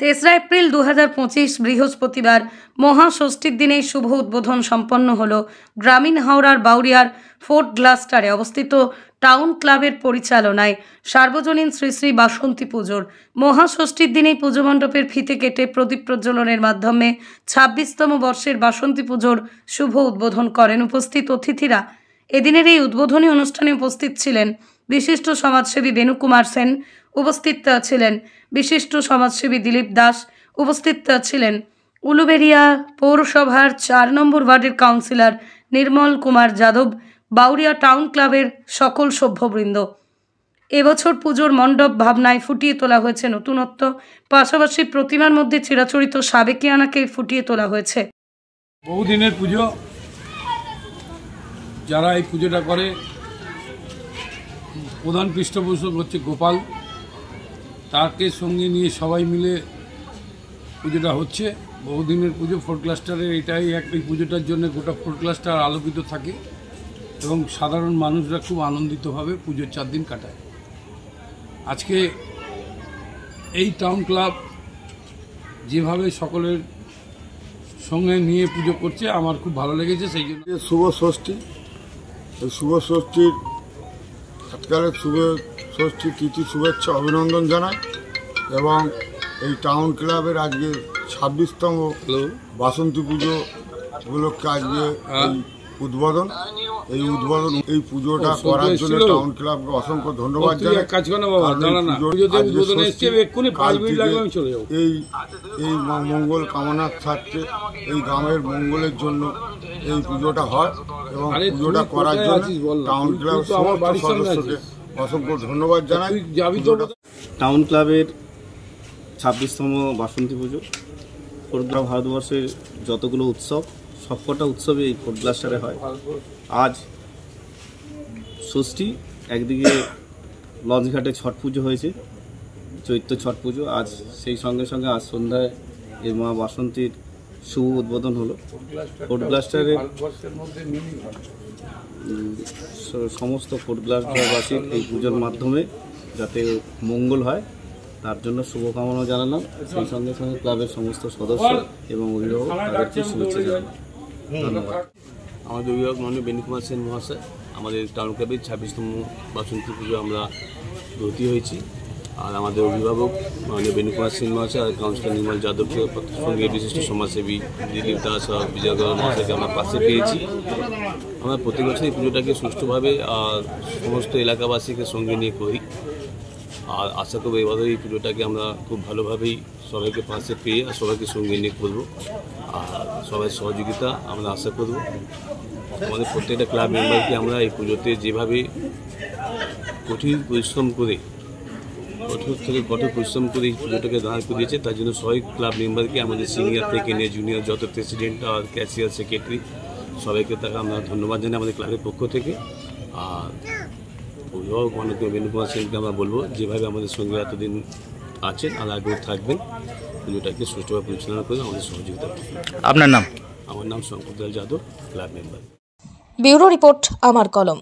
তেসরা এপ্রিল 2025 বৃহস্পতিবার মহাষষ্ঠীর দিনে শুভ উদ্বোধন সম্পন্ন হল গ্রামীণ হাওড়ার বাউরিয়ার ফোর্ট গ্লাস্টারে অবস্থিত টাউন ক্লাবের পরিচালনায় সার্বজনীন শ্রী শ্রী বাসন্তী পুজোর। মহাষষ্ঠীর দিনেই পুজো মণ্ডপের ফিতে কেটে প্রদীপ প্রজ্বলনের মাধ্যমে 26তম বর্ষের বাসন্তী পুজোর শুভ উদ্বোধন করেন উপস্থিত অতিথিরা। এদিনের এই উদ্বোধনী অনুষ্ঠানে উপস্থিত ছিলেন বিশিষ্ট সমাজসেবী বেনু কুমার সেন, উপস্থিত ছিলেন বিশিষ্ট সমাজসেবী দিলীপ দাস, উপস্থিত ছিলেন উলুবেড়িয়া পৌরসভার 4 নম্বর ওয়ার্ডের কাউন্সিলর নির্মল কুমার যাদব, বাউরিয়া টাউন ক্লাবের সকল সভ্যবৃন্দ। এবছর পুজোর মণ্ডপ ভাবনায় ফুটিয়ে তোলা হয়েছে নতুনত্ব, পাশাপাশি প্রতিমার মধ্যে চিরাচরিত সাবেকিয়ানাকে ফুটিয়ে তোলা হয়েছে। বহুদিনের পুজো, যারা এই পুজোটা করে প্রধান পৃষ্ঠপোষক হচ্ছে গোপাল, তাকে সঙ্গে নিয়ে সবাই মিলে পুজোটা হচ্ছে। বহুদিনের পুজো ফোর্ট ক্লাস্টারের এটাই এই পুজোটার জন্য গোটা ফোর্ট ক্লাস্টার আলোকিত থাকে এবং সাধারণ মানুষরা খুব আনন্দিতভাবে পুজোর 4 দিন কাটায়। আজকে এই টাউন ক্লাব যেভাবে সকলের সঙ্গে নিয়ে পুজো করছে আমার খুব ভালো লেগেছে। সেই জন্য শুভ ষষ্ঠী, এই শুভ ষষ্ঠীর আজকালের শুভ ষষ্ঠী তিথি শুভেচ্ছা অভিনন্দন জানাই এবং এই টাউন ক্লাবের আজকে 26তম বাসন্তী পুজো উপলক্ষে আজকে এই পুজোটা করার জন্য টাউন ক্লাবকে অসংখ্য ধন্যবাদ জানাই। এই মঙ্গল কামনার স্বার্থে এই গ্রামের মঙ্গলের জন্য এই পুজোটা হয় এবং পুজোটা করার জন্য টাউন ক্লাব সমস্ত সদস্যকে অসংখ্য ধন্যবাদ জানাই। টাউন ক্লাবের 26তম বাসন্তী পুজো পুরো ভারতবর্ষের যতগুলো উৎসব সবকটা উৎসবে এই ফোর্ট গ্লাস্টারে হয়। আজ ষষ্ঠী, একদিকে লঞ্চঘাটে ছট পুজো হয়েছে, চৈত্র ছট পুজো। আজ সেই সঙ্গে সঙ্গে আজ সন্ধ্যায় এই মা বাসন্তীর শুভ উদ্বোধন হলো। ফোর্ট গ্লাস্টারের সমস্ত ফোর্ট গ্লাস্টারবাসীর এই পুজোর মাধ্যমে যাতে মঙ্গল হয় তার জন্য শুভকামনা জানালাম। সেই সঙ্গে সঙ্গে ক্লাবের সমস্ত সদস্য এবং অভিভাবক তাদেরকে শুভেচ্ছা জানালাম। ধন্যবাদ। আমাদের অভিভাবক মাননীয় বেনু কুমার সেন মহাশয়, আমাদের টাউন ক্লাবের 26তম বাসন্তী পুজো আমরা ভর্তি হয়েছি। আর আমাদের অভিভাবক মাননীয় বেনু কুমার সেন মহাশয় আর কাউন্সিলর নির্মল যাদবকে সঙ্গে বিশিষ্ট সমাজসেবী দিলীপ দাস আর বিজয় গৌর মহাশয়কে আমরা পাশে পেয়েছি। আমরা প্রতি বছর এই পুজোটাকে সুষ্ঠুভাবে আর সমস্ত এলাকাবাসীকে সঙ্গে নিয়ে করি। আর আশা করবো এবারে এই পুজোটাকে আমরা খুব ভালোভাবেই সবাইকে পাশে পেয়ে আর সবাইকে সঙ্গে নিয়ে করবো। আর সবাই সহযোগিতা আমরা আশা করব। আমাদের প্রত্যেকটা ক্লাব মেম্বারকে আমরা এই পুজোতে যেভাবে কঠিন পরিশ্রম করে কঠোর পরিশ্রম করে এই পুজোটাকে দাঁড় করিয়েছে তার জন্য সবাই ক্লাব মেম্বারকে আমাদের সিনিয়র থেকে নিয়ে জুনিয়র যত প্রেসিডেন্ট আর ক্যাশিয়ার সেক্রেটারি সবাইকে তাকে আমরা ধন্যবাদ জানাই আমাদের ক্লাবের পক্ষ থেকে। আর অভিভাবক মাননীয় বেনু কুমার সেনকে আমরা বলবো যেভাবে আমাদের সঙ্গে এতদিন আছেন আর আগেও থাকবেন, পুজোটাকে সুষ্ঠুভাবে পরিচালনা করে আমাদের সহযোগিতা। আপনার নাম? আমার নাম Shankardayal Yadav, club member. Bureau report, আমার কলম।